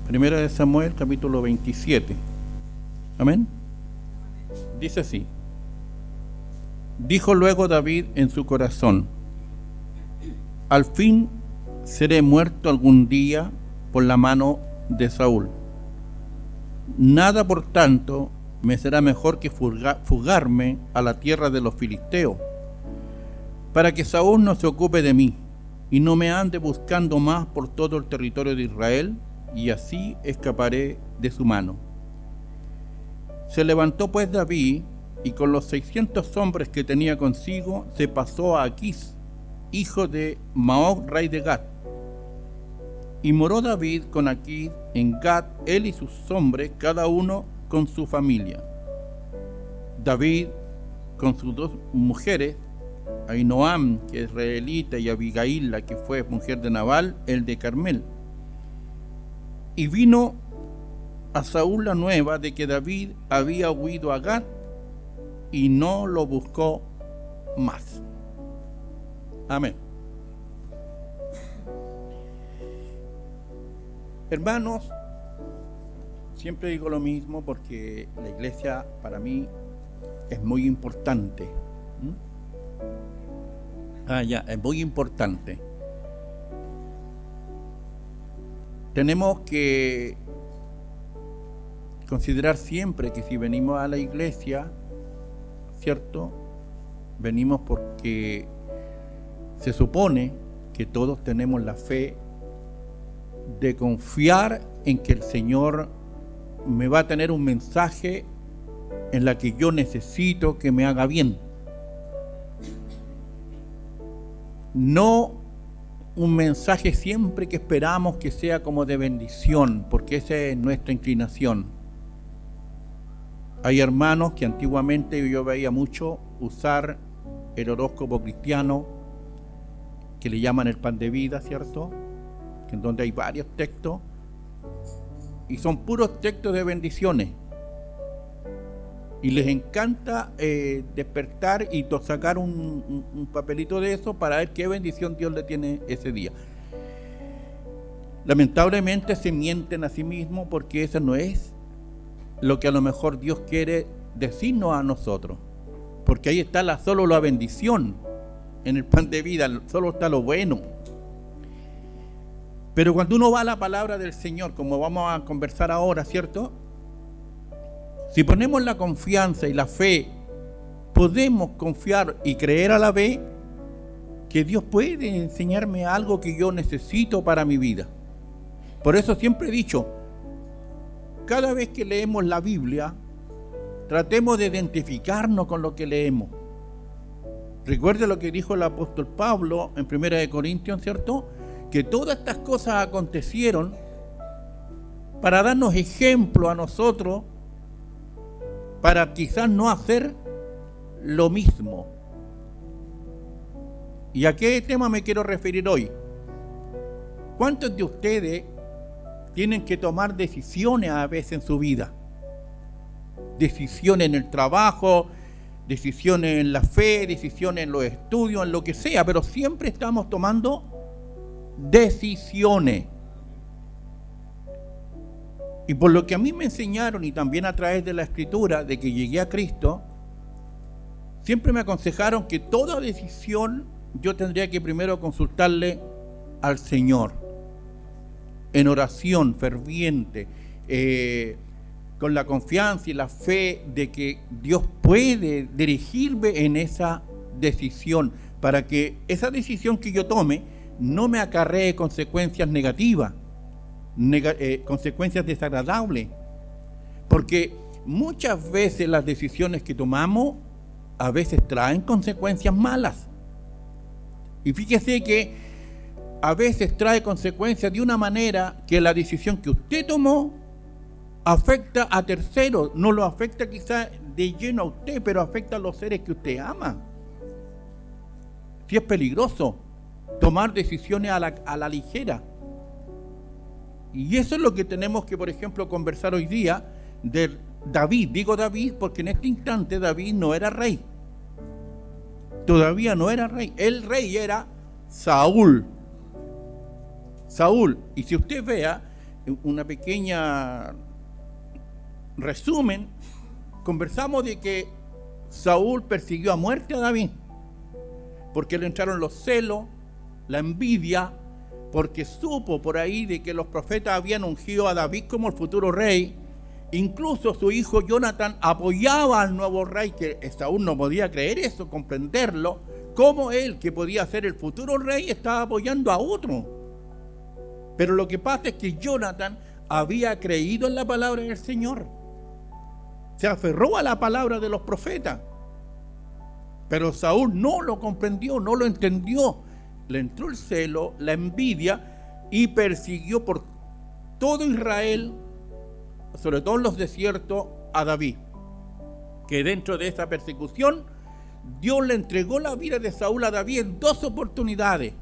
Primera de Samuel, capítulo 27. Amén. Dice así: dijo luego David en su corazón: al fin seré muerto algún día por la mano de Saúl. Nada, por tanto, me será mejor que fugarme a la tierra de los filisteos, para que Saúl no se ocupe de mí y no me ande buscando más por todo el territorio de Israel, y así escaparé de su mano. Se levantó pues David, y con los 600 hombres que tenía consigo se pasó a Aquís, hijo de Maoc, rey de Gat. Y moró David con Aquís en Gat, él y sus hombres, cada uno con su familia. David con sus 2 mujeres, Ahinoam, que es israelita, y Abigail, la que fue mujer de Nabal, el de Carmel. Y vino a Saúl la nueva de que David había huido a Gat, y no lo buscó más. Amén. Hermanos, siempre digo lo mismo porque la iglesia para mí es muy importante. Es muy importante. Tenemos que considerar siempre que si venimos a la iglesia, ¿cierto? Venimos porque se supone que todos tenemos la fe de confiar en que el Señor me va a tener un mensaje en la que yo necesito que me haga bien. No un mensaje siempre que esperamos que sea como de bendición, porque esa es nuestra inclinación. Hay hermanos que antiguamente yo veía mucho usar el horóscopo cristiano, que le llaman el pan de vida, ¿cierto? En donde hay varios textos, y son puros textos de bendiciones. Y les encanta despertar y sacar un papelito de eso para ver qué bendición Dios le tiene ese día. Lamentablemente se mienten a sí mismos, porque eso no es lo que a lo mejor Dios quiere decirnos a nosotros. Porque ahí está solo la bendición, en el pan de vida, solo está lo bueno. Pero cuando uno va a la palabra del Señor, como vamos a conversar ahora, ¿cierto? Si ponemos la confianza y la fe, podemos confiar y creer a la vez que Dios puede enseñarme algo que yo necesito para mi vida. Por eso siempre he dicho, cada vez que leemos la Biblia, tratemos de identificarnos con lo que leemos. Recuerde lo que dijo el apóstol Pablo en 1 Corintios, ¿cierto? Que todas estas cosas acontecieron para darnos ejemplo a nosotros, para quizás no hacer lo mismo. ¿Y a qué tema me quiero referir hoy? ¿Cuántos de ustedes tienen que tomar decisiones a veces en su vida? Decisiones en el trabajo, decisiones en la fe, decisiones en los estudios, en lo que sea, pero siempre estamos tomando decisiones. Y por lo que a mí me enseñaron, y también a través de la Escritura, de que llegué a Cristo, siempre me aconsejaron que toda decisión yo tendría que primero consultarle al Señor, en oración ferviente, con la confianza y la fe de que Dios puede dirigirme en esa decisión, para que esa decisión que yo tome no me acarree consecuencias negativas, consecuencias desagradables, porque muchas veces las decisiones que tomamos a veces traen consecuencias malas. Y fíjese que a veces trae consecuencias de una manera que la decisión que usted tomó afecta a terceros, no lo afecta quizás de lleno a usted, pero afecta a los seres que usted ama. Sí, es peligroso tomar decisiones a la ligera. Y eso es lo que tenemos que, por ejemplo, conversar hoy día de David. Digo David porque en este instante David no era rey. Todavía no era rey. El rey era Saúl. Y si usted vea una pequeña resumen, conversamos de que Saúl persiguió a muerte a David, porque le entraron los celos, la envidia, porque supo por ahí de que los profetas habían ungido a David como el futuro rey. Incluso su hijo Jonathan apoyaba al nuevo rey, que Saúl no podía creer eso, comprenderlo, como él, que podía ser el futuro rey, estaba apoyando a otro. Pero lo que pasa es que Jonathan había creído en la palabra del Señor, se aferró a la palabra de los profetas, pero Saúl no lo comprendió, no lo entendió. Le entró el celo, la envidia, y persiguió por todo Israel, sobre todo en los desiertos, a David. Que dentro de esa persecución, Dios le entregó la vida de Saúl a David en 2 oportunidades.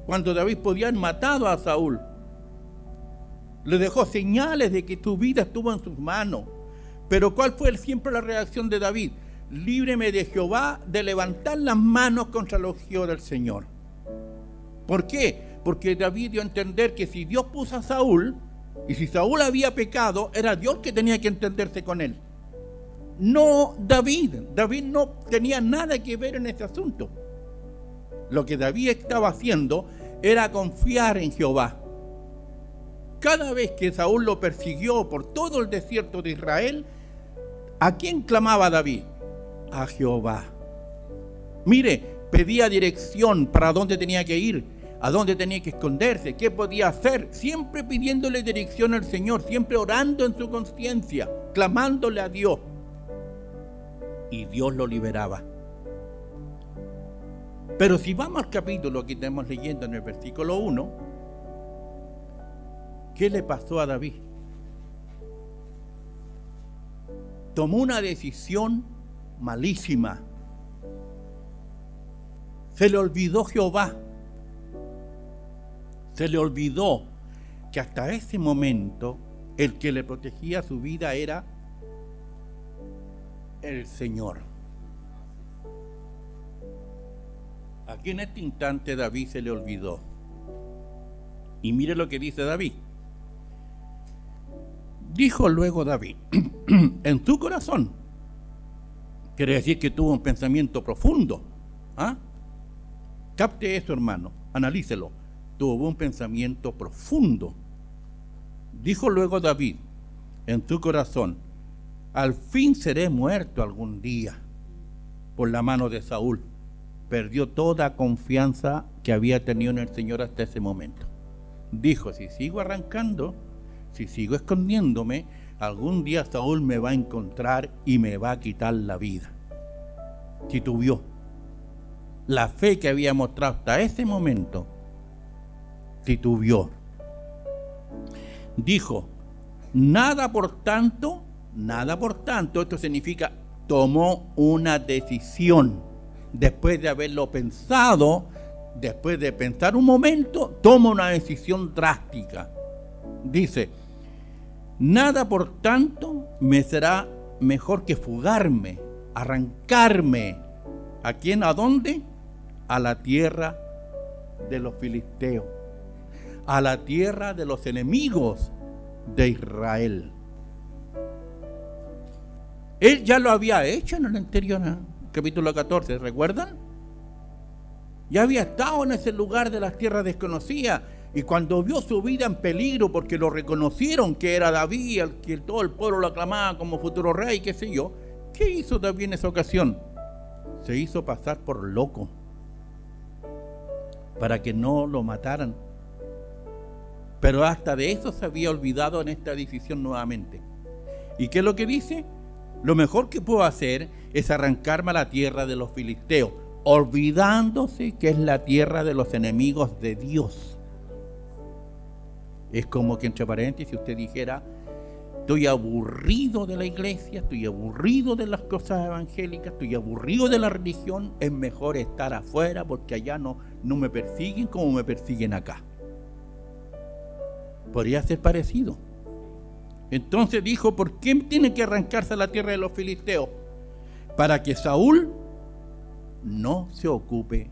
Cuando David podía haber matado a Saúl, le dejó señales de que su vida estuvo en sus manos. Pero ¿cuál fue siempre la reacción de David? Líbreme de Jehová de levantar las manos contra los hijos del Señor. ¿Por qué? Porque David dio a entender que si Dios puso a Saúl, y si Saúl había pecado, era Dios que tenía que entenderse con él. No David. David no tenía nada que ver en este asunto. Lo que David estaba haciendo era confiar en Jehová. Cada vez que Saúl lo persiguió por todo el desierto de Israel, ¿a quién clamaba David? A Jehová. Mire, pedía dirección para dónde tenía que ir, a dónde tenía que esconderse, qué podía hacer, siempre pidiéndole dirección al Señor, siempre orando en su conciencia, clamándole a Dios. Y Dios lo liberaba. Pero si vamos al capítulo que estamos leyendo en el versículo 1, ¿qué le pasó a David? Tomó una decisión malísima. Se le olvidó Jehová. Se le olvidó que hasta ese momento el que le protegía su vida era el Señor. Aquí en este instante David se le olvidó. Y mire lo que dice David. Dijo luego David, en su corazón, quiere decir que tuvo un pensamiento profundo. ¿Ah? Capte eso, hermano, analícelo. Tuvo un pensamiento profundo. Dijo luego David, en su corazón, al fin seré muerto algún día por la mano de Saúl. Perdió toda confianza que había tenido en el Señor hasta ese momento. Dijo, si sigo arrancando, si sigo escondiéndome, algún día Saúl me va a encontrar y me va a quitar la vida. Titubeó. La fe que había mostrado hasta ese momento, titubeó. Dijo, nada por tanto, esto significa, tomó una decisión. Después de haberlo pensado, después de pensar un momento, toma una decisión drástica. Dice, nada por tanto me será mejor que fugarme, arrancarme. ¿A quién? ¿A dónde? A la tierra de los filisteos, a la tierra de los enemigos de Israel. Él ya lo había hecho en el anterior capítulo 14, ¿recuerdan? Ya había estado en ese lugar de las tierras desconocidas, y cuando vio su vida en peligro porque lo reconocieron que era David, al que todo el pueblo lo aclamaba como futuro rey, qué sé yo, ¿qué hizo David en esa ocasión? Se hizo pasar por loco para que no lo mataran. Pero hasta de eso se había olvidado en esta decisión nuevamente. ¿Y qué es lo que dice? Lo mejor que puedo hacer es arrancarme a la tierra de los filisteos, olvidándose que es la tierra de los enemigos de Dios. Es como que, entre paréntesis, usted dijera, estoy aburrido de la iglesia, estoy aburrido de las cosas evangélicas, estoy aburrido de la religión, es mejor estar afuera porque allá no me persiguen como me persiguen acá. Podría ser parecido. Entonces dijo, ¿por qué tiene que arrancarse a la tierra de los filisteos? Para que Saúl no se ocupe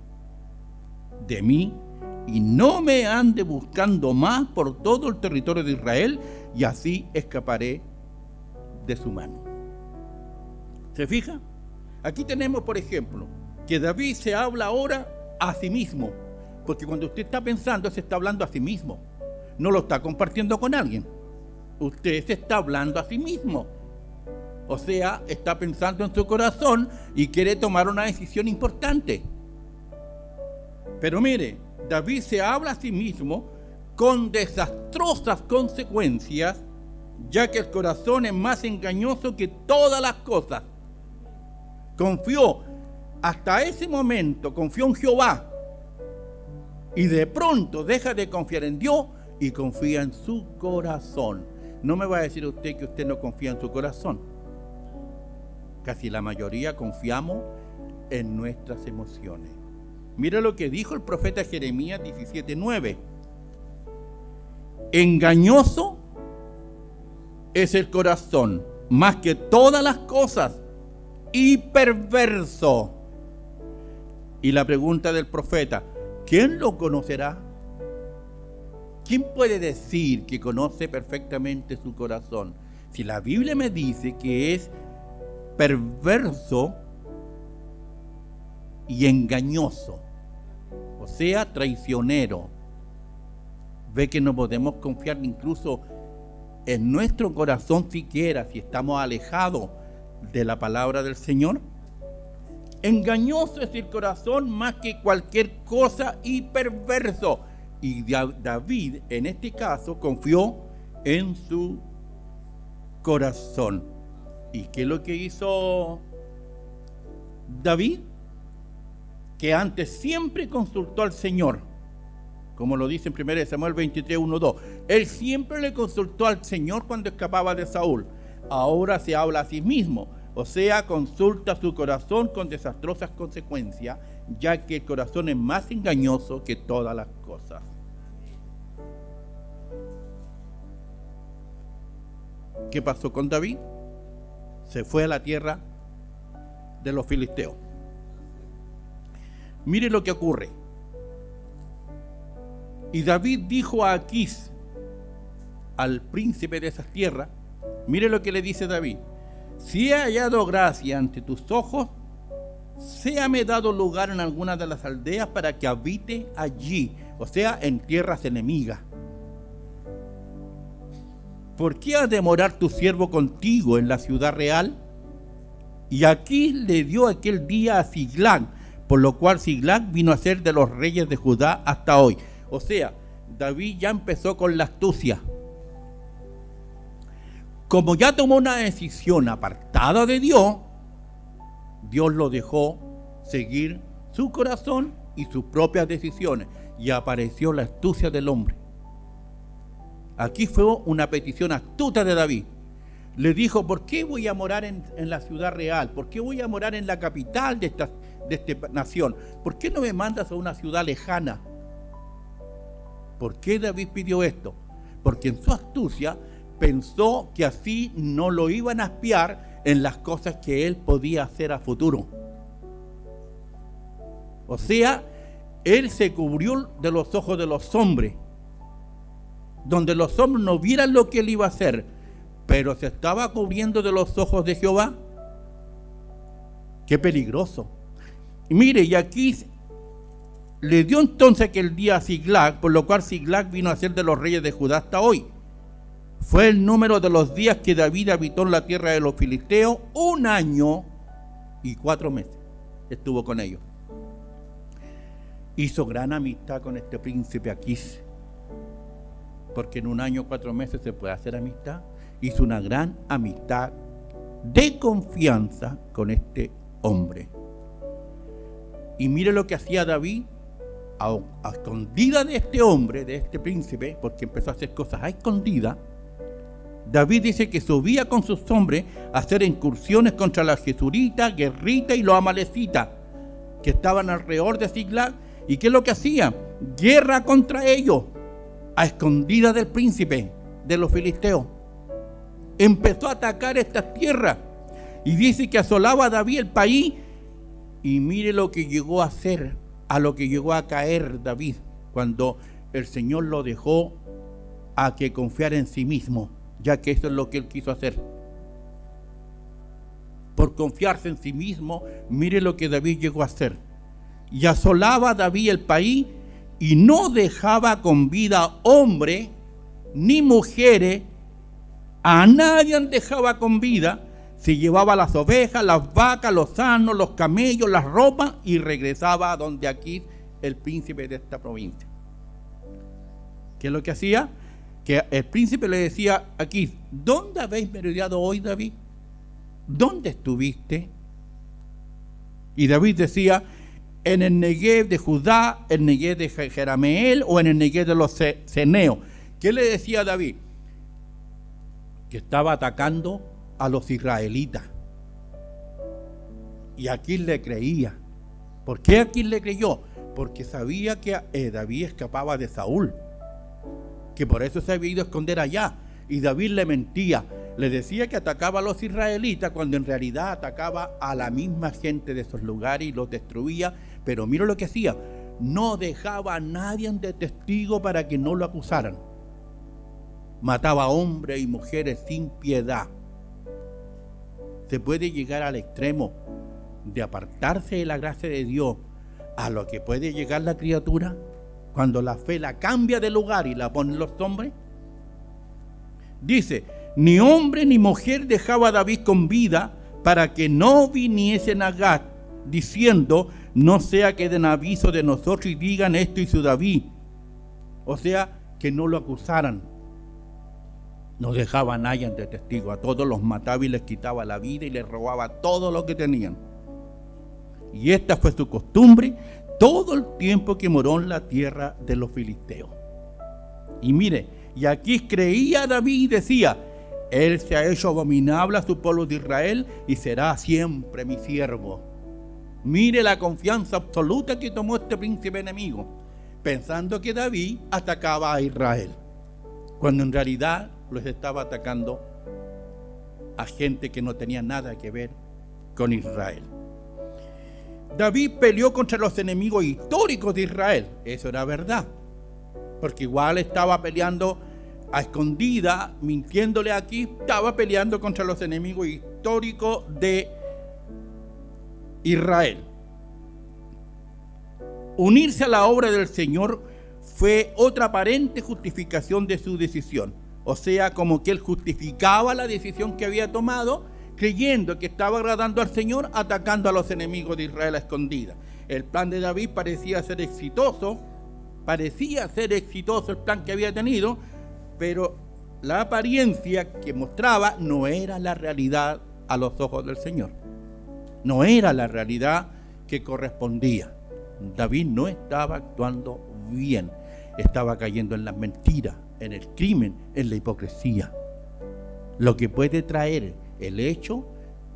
de mí y no me ande buscando más por todo el territorio de Israel, y así escaparé de su mano. ¿Se fija? Aquí tenemos, por ejemplo, que David se habla ahora a sí mismo, porque cuando usted está pensando, se está hablando a sí mismo, no lo está compartiendo con alguien. Usted se está hablando a sí mismo. O sea, está pensando en su corazón y quiere tomar una decisión importante. Pero mire, David se habla a sí mismo con desastrosas consecuencias, ya que el corazón es más engañoso que todas las cosas. Hasta ese momento confió en Jehová, y de pronto deja de confiar en Dios y confía en su corazón. No me va a decir usted que usted no confía en su corazón. Casi la mayoría confiamos en nuestras emociones. Mira lo que dijo el profeta Jeremías 17:9. Engañoso es el corazón, más que todas las cosas, y perverso. Y la pregunta del profeta, ¿quién lo conocerá? ¿Quién puede decir que conoce perfectamente su corazón? Si la Biblia me dice que es perverso y engañoso, o sea, traicionero. Ve que no podemos confiar incluso en nuestro corazón siquiera si estamos alejados de la palabra del Señor. Engañoso es el corazón más que cualquier cosa y perverso. Y David, en este caso, confió en su corazón. ¿Y qué es lo que hizo David? Que antes siempre consultó al Señor, como lo dice en 1 Samuel 23, 1, 2. Él siempre le consultó al Señor cuando escapaba de Saúl. Ahora se habla a sí mismo, o sea, consulta su corazón con desastrosas consecuencias, ya que el corazón es más engañoso que todas las cosas. ¿Qué pasó con David? Se fue a la tierra de los filisteos. Mire lo que ocurre. Y David dijo a Aquís, al príncipe de esas tierras, mire lo que le dice David: si he hallado gracia ante tus ojos, séame dado lugar en alguna de las aldeas para que habite allí, o sea, en tierras enemigas. ¿Por qué ha de morar tu siervo contigo en la ciudad real? Y aquí le dio aquel día a Siglag, por lo cual Siglag vino a ser de los reyes de Judá hasta hoy. O sea, David ya empezó con la astucia. Como ya tomó una decisión apartada de Dios, Dios lo dejó seguir su corazón y sus propias decisiones, y apareció la astucia del hombre. Aquí fue una petición astuta de David. Le dijo: ¿por qué voy a morar en la ciudad real? ¿Por qué voy a morar en la capital de esta nación? ¿Por qué no me mandas a una ciudad lejana? ¿Por qué David pidió esto? Porque en su astucia pensó que así no lo iban a espiar en las cosas que él podía hacer a futuro. O sea, él se cubrió de los ojos de los hombres, donde los hombres no vieran lo que él iba a hacer, pero se estaba cubriendo de los ojos de Jehová. ¡Qué peligroso! Y mire, y aquí le dio entonces aquel día a Siglag, por lo cual Siglag vino a ser de los reyes de Judá hasta hoy. Fue el número de los días que David habitó en la tierra de los filisteos, 1 año y 4 meses estuvo con ellos. Hizo gran amistad con este príncipe Aquís, porque en 1 año 4 meses se puede hacer amistad. Hizo una gran amistad de confianza con este hombre. Y mire lo que hacía David a escondida de este hombre, de este príncipe, porque empezó a hacer cosas a escondida. David dice que subía con sus hombres a hacer incursiones contra las jesuritas, guerritas y los amalecitas que estaban alrededor de Siglag. ¿Y qué es lo que hacía? Guerra contra ellos, a escondida del príncipe de los filisteos. Empezó a atacar estas tierras y dice que asolaba a David el país. Y mire lo que llegó a hacer, a lo que llegó a caer David. cuando el Señor lo dejó a que confiara en sí mismo, ya que eso es lo que él quiso hacer. Por confiarse en sí mismo, mire lo que David llegó a hacer. Y asolaba David el país y no dejaba con vida hombre ni mujeres, a nadie dejaba con vida. Se llevaba las ovejas, las vacas, los asnos, los camellos, las ropas y regresaba a donde Aquís, el príncipe de esta provincia. ¿Qué es lo que hacía? Que el príncipe le decía a Aquís: ¿dónde habéis merodeado hoy, David? ¿Dónde estuviste? Y David decía: en el Negev de Judá, el Negev de Jerameel o en el Negev de los ceneos. ¿Qué le decía a David? Que estaba atacando a los israelitas. Y Aquís le creía. ¿Por qué Aquís le creyó? Porque sabía que David escapaba de Saúl, que por eso se había ido a esconder allá. Y David le mentía, le decía que atacaba a los israelitas, cuando en realidad atacaba a la misma gente de esos lugares y los destruía. Pero mira lo que hacía: no dejaba a nadie de testigo para que no lo acusaran. Mataba a hombres y mujeres sin piedad. Se puede llegar al extremo de apartarse de la gracia de Dios a lo que puede llegar la criatura cuando la fe la cambia de lugar y la ponen los hombres. Dice: ni hombre ni mujer dejaba a David con vida para que no viniesen a Gat, diciendo: no sea que den aviso de nosotros y digan: esto hizo David. O sea, que no lo acusaran. No dejaba a nadie de testigo. A todos los mataba y les quitaba la vida y les robaba todo lo que tenían. Y esta fue su costumbre todo el tiempo que moró en la tierra de los filisteos. Y mire, y aquí creía David y decía: él se ha hecho abominable a su pueblo de Israel y será siempre mi siervo. Mire la confianza absoluta que tomó este príncipe enemigo, pensando que David atacaba a Israel, cuando en realidad los estaba atacando a gente que no tenía nada que ver con Israel. David peleó contra los enemigos históricos de Israel. Eso era verdad, porque igual estaba peleando a escondida, mintiéndole aquí. Estaba peleando contra los enemigos históricos de Israel. Unirse a la obra del Señor fue otra aparente justificación de su decisión. O sea, como que él justificaba la decisión que había tomado, creyendo que estaba agradando al Señor, atacando a los enemigos de Israel a escondida. El plan de David parecía ser exitoso el plan que había tenido, pero la apariencia que mostraba no era la realidad a los ojos del Señor. No era la realidad que correspondía. David no estaba actuando bien, estaba cayendo en las mentiras, en el crimen, en la hipocresía. Lo que puede traer el hecho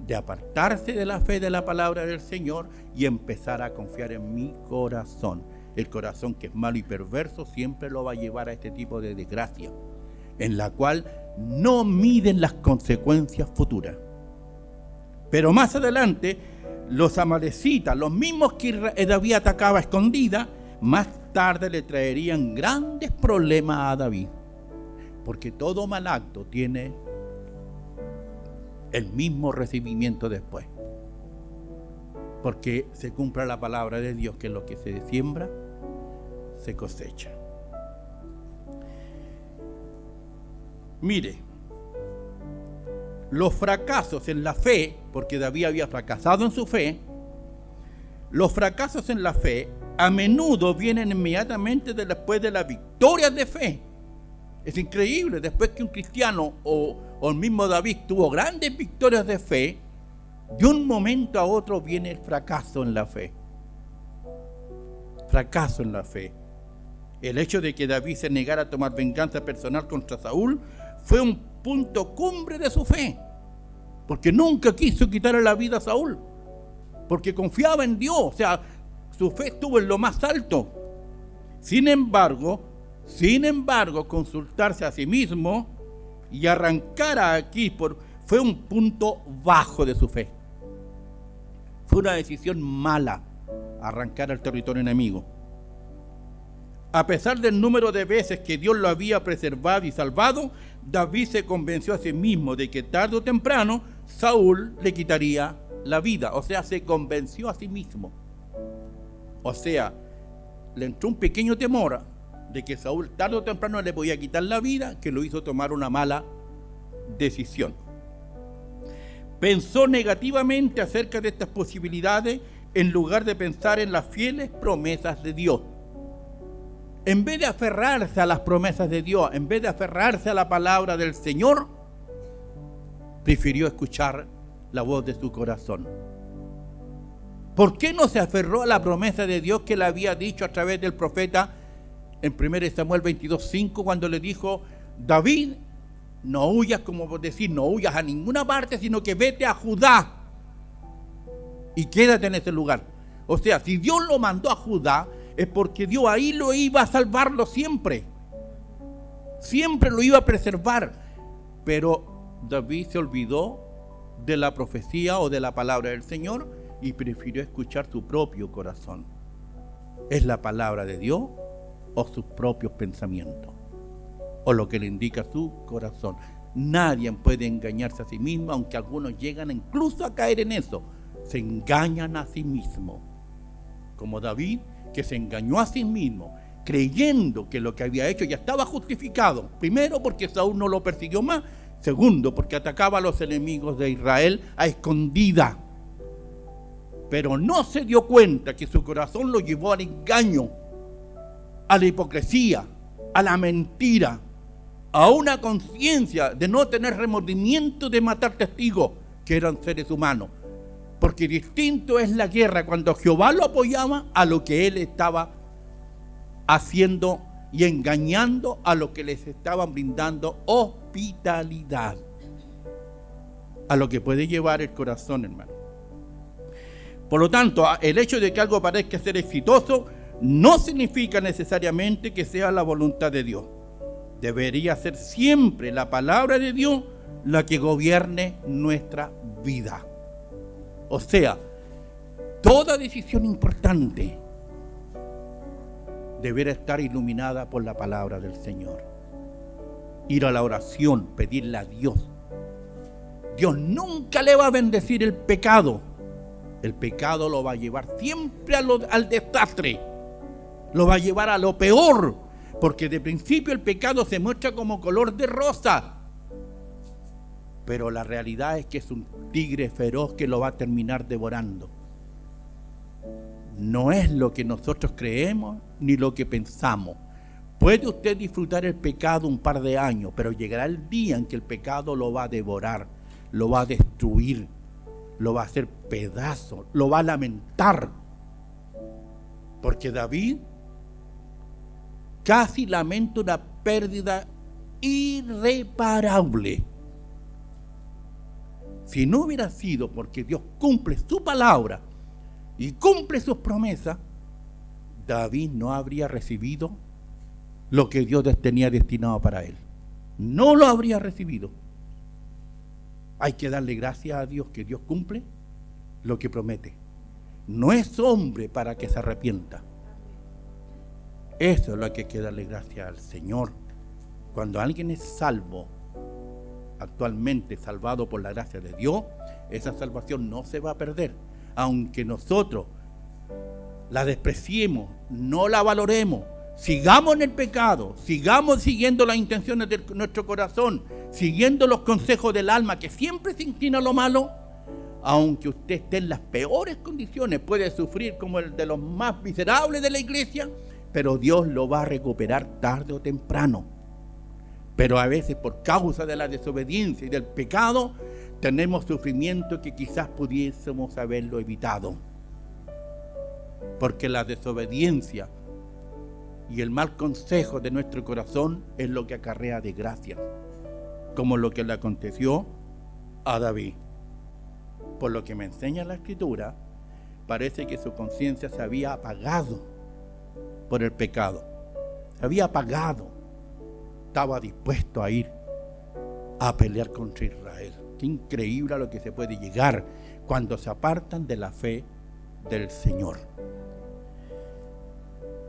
de apartarse de la fe de la palabra del Señor y empezar a confiar en mi corazón. El corazón, que es malo y perverso, siempre lo va a llevar a este tipo de desgracia, en la cual no miden las consecuencias futuras. Pero más adelante, los amalecitas, los mismos que David atacaba a escondida, más tarde le traerían grandes problemas a David, porque todo mal acto tiene el mismo recibimiento después, porque se cumple la palabra de Dios, que lo que se siembra se cosecha. Mire, los fracasos en la fe, porque David había fracasado en su fe, los fracasos en la fe a menudo vienen inmediatamente después de las victorias de fe. Es increíble, después que un cristiano o el mismo David tuvo grandes victorias de fe, de un momento a otro viene el fracaso en la fe. Fracaso en la fe. El hecho de que David se negara a tomar venganza personal contra Saúl fue un punto cumbre de su fe, porque nunca quiso quitarle la vida a Saúl, porque confiaba en Dios. O sea, su fe estuvo en lo más alto. Sin embargo, consultarse a sí mismo y arrancar a Aquís fue un punto bajo de su fe. Fue una decisión mala, arrancar al territorio enemigo. A pesar del número de veces que Dios lo había preservado y salvado, David se convenció a sí mismo de que tarde o temprano Saúl le quitaría la vida. O sea, se convenció a sí mismo. O sea, le entró un pequeño temor de que Saúl tarde o temprano le podía quitar la vida, que lo hizo tomar una mala decisión. Pensó negativamente acerca de estas posibilidades en lugar de pensar en las fieles promesas de Dios. En vez de aferrarse a las promesas de Dios, en vez de aferrarse a la palabra del Señor, prefirió escuchar la voz de su corazón. ¿Por qué no se aferró a la promesa de Dios que le había dicho a través del profeta en 1 Samuel 22:5, cuando le dijo: David, no huyas, como por decir, no huyas a ninguna parte, sino que vete a Judá y quédate en ese lugar? O sea, si Dios lo mandó a Judá, es porque Dios ahí lo iba a salvarlo siempre. Siempre lo iba a preservar. Pero David se olvidó de la profecía o de la palabra del Señor y prefirió escuchar su propio corazón. ¿Es la palabra de Dios o sus propios pensamientos? O lo que le indica su corazón. Nadie puede engañarse a sí mismo, aunque algunos llegan incluso a caer en eso. Se engañan a sí mismos. Como David, que se engañó a sí mismo, creyendo que lo que había hecho ya estaba justificado. Primero, porque Saúl no lo persiguió más. Segundo, porque atacaba a los enemigos de Israel a escondida. Pero no se dio cuenta que su corazón lo llevó al engaño, a la hipocresía, a la mentira, a una conciencia de no tener remordimiento de matar testigos que eran seres humanos. Porque distinto es la guerra cuando Jehová lo apoyaba a lo que él estaba haciendo y engañando a los que les estaban brindando hospitalidad. A lo que puede llevar el corazón, hermano. Por lo tanto, el hecho de que algo parezca ser exitoso no significa necesariamente que sea la voluntad de Dios. Debería ser siempre la palabra de Dios la que gobierne nuestra vida. O sea, toda decisión importante deberá estar iluminada por la palabra del Señor. Ir a la oración, pedirle a Dios. Dios nunca le va a bendecir el pecado. El pecado lo va a llevar siempre al desastre. Lo va a llevar a lo peor. Porque de principio el pecado se muestra como color de rosa. Pero la realidad es que es un tigre feroz que lo va a terminar devorando. No es lo que nosotros creemos ni lo que pensamos. Puede usted disfrutar el pecado un par de años, pero llegará el día en que el pecado lo va a devorar, lo va a destruir, lo va a hacer pedazos, lo va a lamentar. Porque David casi lamenta una pérdida irreparable. Si no hubiera sido porque Dios cumple su palabra y cumple sus promesas, David no habría recibido lo que Dios tenía destinado para él. No lo habría recibido. Hay que darle gracias a Dios que Dios cumple lo que promete. No es hombre para que se arrepienta. Eso es lo que hay que darle gracias al Señor. Cuando alguien es salvo, actualmente salvado por la gracia de Dios, esa salvación no se va a perder. Aunque nosotros la despreciemos, no la valoremos, sigamos en el pecado, sigamos siguiendo las intenciones de nuestro corazón, siguiendo los consejos del alma que siempre se inclina a lo malo, aunque usted esté en las peores condiciones, puede sufrir como el de los más miserables de la iglesia, pero Dios lo va a recuperar tarde o temprano. Pero a veces por causa de la desobediencia y del pecado, tenemos sufrimiento que quizás pudiésemos haberlo evitado. Porque la desobediencia y el mal consejo de nuestro corazón es lo que acarrea desgracia, como lo que le aconteció a David. Por lo que me enseña la Escritura, parece que su conciencia se había apagado por el pecado. Se había apagado. Estaba dispuesto a ir a pelear contra Israel. Qué increíble a lo que se puede llegar cuando se apartan de la fe del Señor.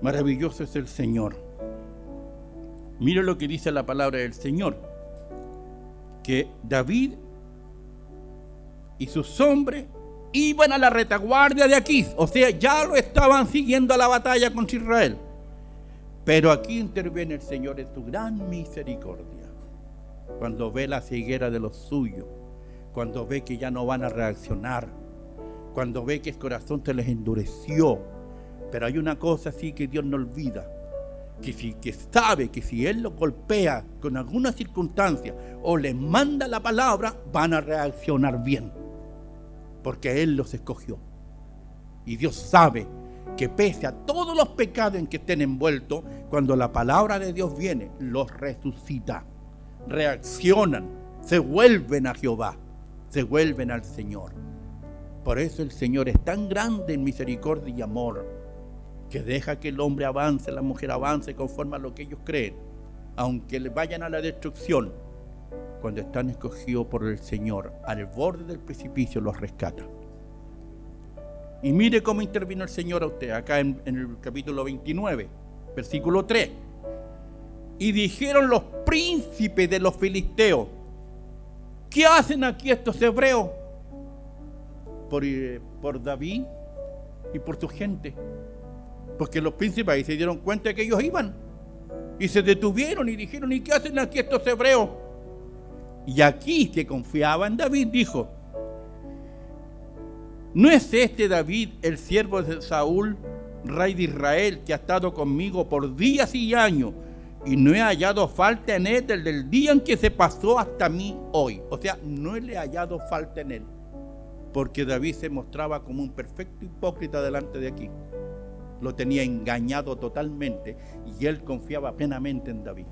Maravilloso es el Señor. Mira lo que dice la palabra del Señor, que David y sus hombres iban a la retaguardia de Aquís, o sea, ya lo estaban siguiendo a la batalla contra Israel. Pero aquí interviene el Señor en su gran misericordia, cuando ve la ceguera de los suyos, cuando ve que ya no van a reaccionar, cuando ve que el corazón se les endureció. Pero hay una cosa así que Dios no olvida, que sabe que si Él los golpea con alguna circunstancia o les manda la palabra, van a reaccionar bien, porque Él los escogió. Y Dios sabe que pese a todos los pecados en que estén envueltos, cuando la palabra de Dios viene, los resucita, reaccionan, se vuelven a Jehová, se vuelven al Señor. Por eso el Señor es tan grande en misericordia y amor, que deja que el hombre avance, la mujer avance conforme a lo que ellos creen, aunque le vayan a la destrucción. Cuando están escogidos por el Señor, al borde del precipicio los rescata. Y mire cómo intervino el Señor a usted, acá en el capítulo 29, versículo 3. Y dijeron los príncipes de los filisteos: ¿qué hacen aquí estos hebreos? Por David y por su gente. Porque los príncipes ahí se dieron cuenta de que ellos iban. Y se detuvieron y dijeron: ¿y qué hacen aquí estos hebreos? Y aquí, que confiaba en David, dijo: ¿no es este David el siervo de Saúl, rey de Israel, que ha estado conmigo por días y años, y no he hallado falta en él desde el día en que se pasó hasta mí hoy? O sea, no le he hallado falta en él, porque David se mostraba como un perfecto hipócrita delante de aquí. Lo tenía engañado totalmente y él confiaba plenamente en David.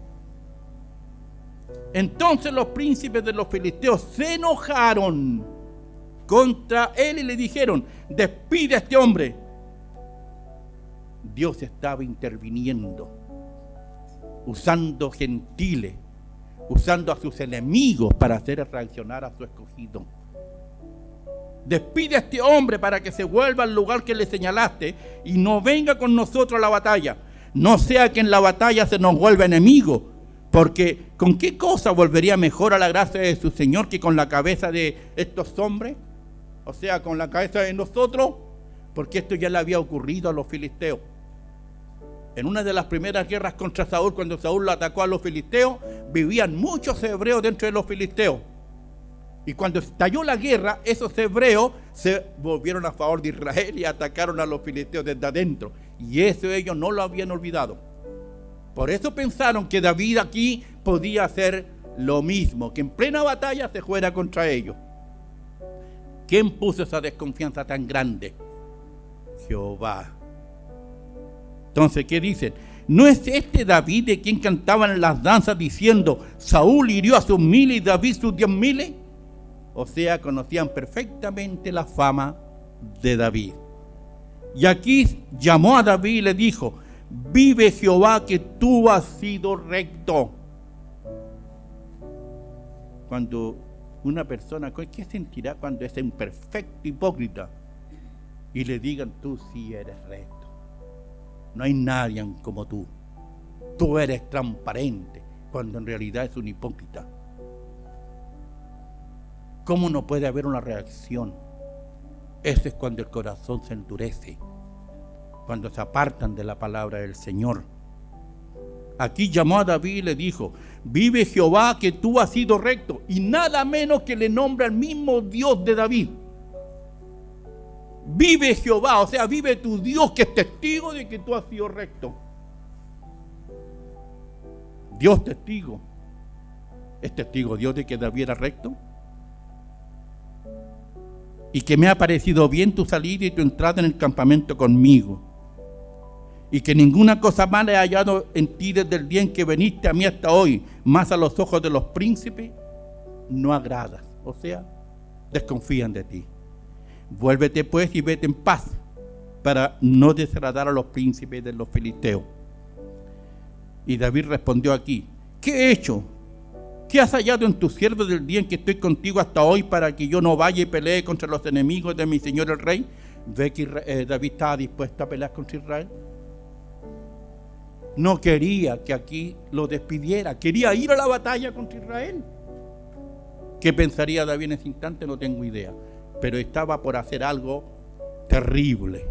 Entonces los príncipes de los filisteos se enojaron contra él y le dijeron: despide a este hombre. Dios estaba interviniendo, usando gentiles, usando a sus enemigos para hacer reaccionar a su escogido. Despide a este hombre para que se vuelva al lugar que le señalaste y no venga con nosotros a la batalla. No sea que en la batalla se nos vuelva enemigo, porque ¿con qué cosa volvería mejor a la gracia de su Señor que con la cabeza de estos hombres? O sea, con la cabeza de nosotros, porque esto ya le había ocurrido a los filisteos. En una de las primeras guerras contra Saúl, cuando Saúl lo atacó a los filisteos, vivían muchos hebreos dentro de los filisteos. Y cuando estalló la guerra, esos hebreos se volvieron a favor de Israel y atacaron a los filisteos desde adentro. Y eso ellos no lo habían olvidado. Por eso pensaron que David aquí podía hacer lo mismo, que en plena batalla se fuera contra ellos. ¿Quién puso esa desconfianza tan grande? Jehová. Entonces, ¿qué dicen? ¿No es este David de quien cantaban en las danzas diciendo: Saúl hirió a sus 1000 y David sus 10,000? O sea, conocían perfectamente la fama de David. Y aquí llamó a David y le dijo: vive Jehová que tú has sido recto. Cuando una persona, ¿qué sentirá cuando es un perfecto hipócrita y le digan: tú sí eres recto? No hay nadie como tú. Tú eres transparente, cuando en realidad es un hipócrita. ¿Cómo no puede haber una reacción? Ese es cuando el corazón se endurece, cuando se apartan de la palabra del Señor. Aquí llamó a David y le dijo: vive Jehová que tú has sido recto. Y nada menos que le nombra al mismo Dios de David. Vive Jehová, o sea, vive tu Dios que es testigo de que tú has sido recto. Dios testigo. ¿Es testigo Dios de que David era recto? Y que me ha parecido bien tu salida y tu entrada en el campamento conmigo. Y que ninguna cosa mala he hallado en ti desde el día en que viniste a mí hasta hoy, más a los ojos de los príncipes no agradas. O sea, desconfían de ti. Vuélvete pues y vete en paz, para no desagradar a los príncipes de los filisteos. Y David respondió aquí: ¿qué he hecho? ¿Qué has hallado en tu siervo del día en que estoy contigo hasta hoy, para que yo no vaya y pelee contra los enemigos de mi señor el rey? Ve que David estaba dispuesto a pelear contra Israel. No quería que aquí lo despidiera. Quería ir a la batalla contra Israel. ¿Qué pensaría David en ese instante? No tengo idea. Pero estaba por hacer algo terrible.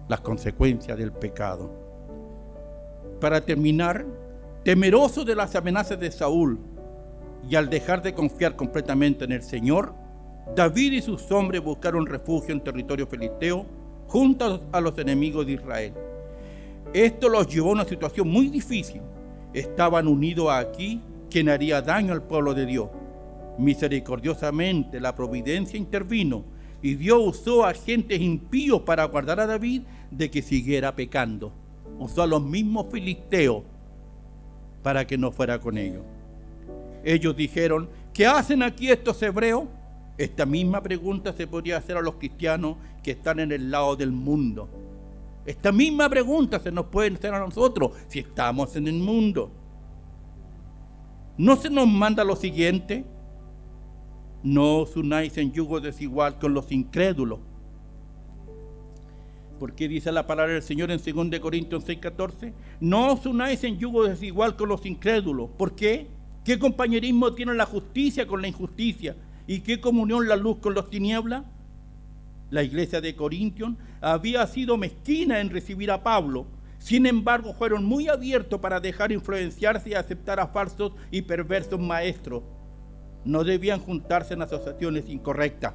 Las consecuencias del pecado. Para terminar, temeroso de las amenazas de Saúl y al dejar de confiar completamente en el Señor, David y sus hombres buscaron refugio en territorio filisteo junto a los enemigos de Israel. Esto los llevó a una situación muy difícil. Estaban unidos aquí quien haría daño al pueblo de Dios. Misericordiosamente la providencia intervino y Dios usó a agentes impíos para guardar a David de que siguiera pecando. Usó a los mismos filisteos para que no fuera con ellos. Ellos dijeron: ¿qué hacen aquí estos hebreos? Esta misma pregunta se podría hacer a los cristianos que están en el lado del mundo. Esta misma pregunta se nos puede hacer a nosotros si estamos en el mundo. ¿No se nos manda lo siguiente? No os unáis en yugo desigual con los incrédulos. Porque dice la palabra del Señor en 2 Corintios 6:14, no os unáis en yugo desigual con los incrédulos. ¿Por qué? ¿Qué compañerismo tiene la justicia con la injusticia? ¿Y qué comunión la luz con las tinieblas? La iglesia de Corintios había sido mezquina en recibir a Pablo. Sin embargo, fueron muy abiertos para dejar influenciarse y aceptar a falsos y perversos maestros. No debían juntarse en asociaciones incorrectas.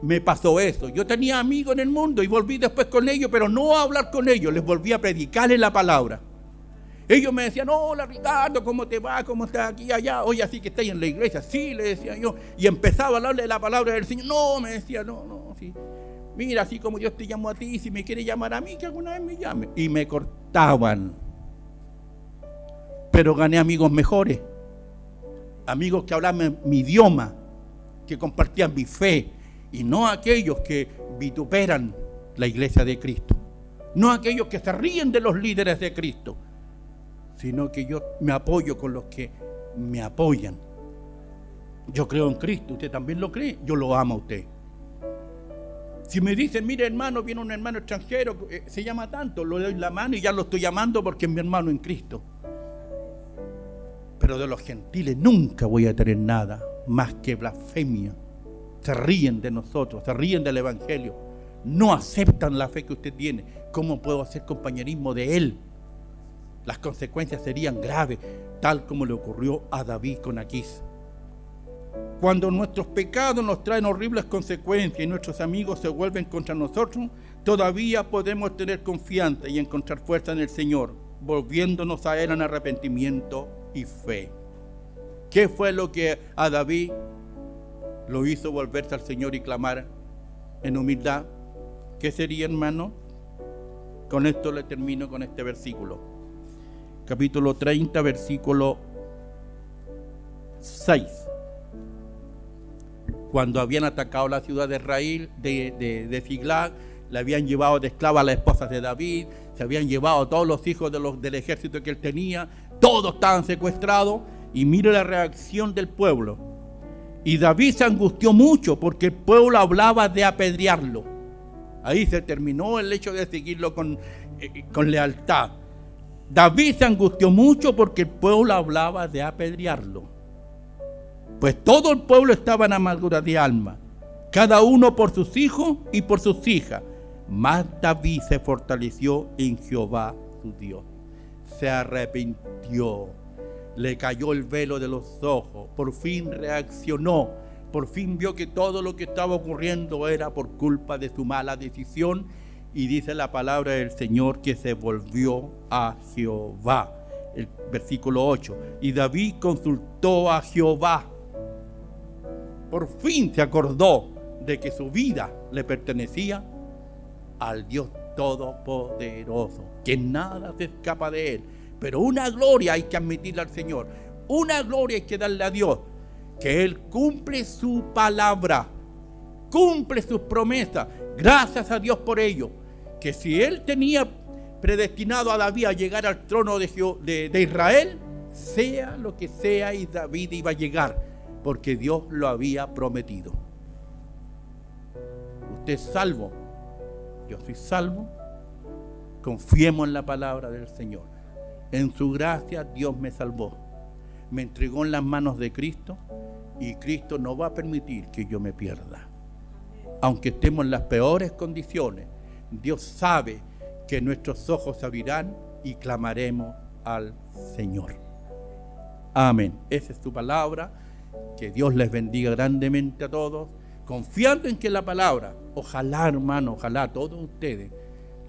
Me pasó eso. Yo tenía amigos en el mundo y volví después con ellos, pero no a hablar con ellos, les volví a predicarles la palabra. Ellos me decían: hola Ricardo, ¿cómo te va? ¿Cómo estás aquí y allá? Oye, así que estáis en la iglesia. Sí, le decía yo. Y empezaba a hablarle de la palabra del Señor. No, me decía, no, sí. Mira, así como Dios te llamó a ti, si me quiere llamar a mí, que alguna vez me llame. Y me cortaban. Pero gané amigos mejores. Amigos que hablaban mi idioma, que compartían mi fe. Y no aquellos que vituperan la iglesia de Cristo. No aquellos que se ríen de los líderes de Cristo. Sino que yo me apoyo con los que me apoyan. Yo creo en Cristo, ¿usted también lo cree? Yo lo amo a usted. Si me dicen: mire hermano, viene un hermano extranjero, se llama tanto, le doy la mano y ya lo estoy llamando porque es mi hermano en Cristo. Pero de los gentiles nunca voy a tener nada más que blasfemia. Se ríen de nosotros, se ríen del evangelio. No aceptan la fe que usted tiene. ¿Cómo puedo hacer compañerismo de él? Las consecuencias serían graves, tal como le ocurrió a David con Aquís. Cuando nuestros pecados nos traen horribles consecuencias y nuestros amigos se vuelven contra nosotros, todavía podemos tener confianza y encontrar fuerza en el Señor, volviéndonos a Él en arrepentimiento y fe. ¿Qué fue lo que a David lo hizo volverse al Señor y clamar en humildad? ¿Qué sería, hermano? Con esto le termino con este versículo. Capítulo 30, versículo 6. Cuando habían atacado la ciudad de Israel, de Siglag, le habían llevado de esclava a las esposas de David, se habían llevado a todos los hijos del ejército que él tenía, todos estaban secuestrados, y mire la reacción del pueblo. Y David se angustió mucho porque el pueblo hablaba de apedrearlo. Ahí se terminó el hecho de seguirlo con lealtad. David se angustió mucho porque el pueblo hablaba de apedrearlo. Pues todo el pueblo estaba en amargura de alma, cada uno por sus hijos y por sus hijas. Mas David se fortaleció en Jehová su Dios. Se arrepintió, le cayó el velo de los ojos, por fin reaccionó, por fin vio que todo lo que estaba ocurriendo era por culpa de su mala decisión. Y dice la palabra del Señor que se volvió a Jehová. El versículo 8. Y David consultó a Jehová. Por fin se acordó de que su vida le pertenecía al Dios Todopoderoso, que nada se escapa de Él. Pero una gloria hay que admitirle al Señor. Una gloria hay que darle a Dios. Que Él cumple su palabra. Cumple sus promesas. Gracias a Dios por ello. Que si Él tenía predestinado a David a llegar al trono de Israel, sea lo que sea, y David iba a llegar, porque Dios lo había prometido. Usted es salvo, yo soy salvo, Confiemos en la palabra del Señor. En su gracia Dios me salvó. Me entregó en las manos de Cristo y Cristo no va a permitir que yo me pierda. Aunque estemos en las peores condiciones, Dios sabe que nuestros ojos se abrirán y clamaremos al Señor. Amén. Esa es su palabra. Que Dios les bendiga grandemente a todos, confiando en que la palabra, ojalá hermano, ojalá a todos ustedes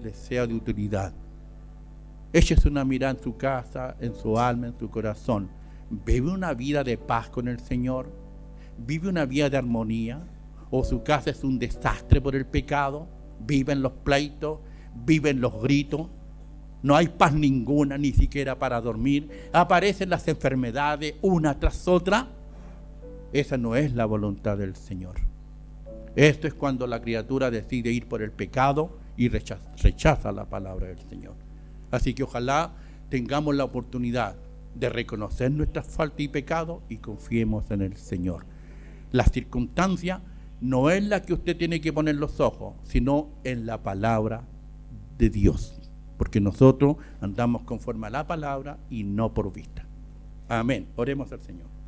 les sea de utilidad. Échese una mirada en su casa, en su alma, en su corazón. ¿Vive una vida de paz con el Señor? ¿Vive una vida de armonía? ¿O su casa es un desastre por el pecado? ¿Viven los pleitos? ¿Viven los gritos? No hay paz ninguna, ni siquiera para dormir. Aparecen las enfermedades una tras otra. Esa no es la voluntad del Señor. Esto es cuando la criatura decide ir por el pecado y rechaza la palabra del Señor. Así que ojalá tengamos la oportunidad de reconocer nuestras faltas y pecados y confiemos en el Señor. La circunstancia no es la que usted tiene que poner los ojos, sino en la palabra de Dios. Porque nosotros andamos conforme a la palabra y no por vista. Amén. Oremos al Señor.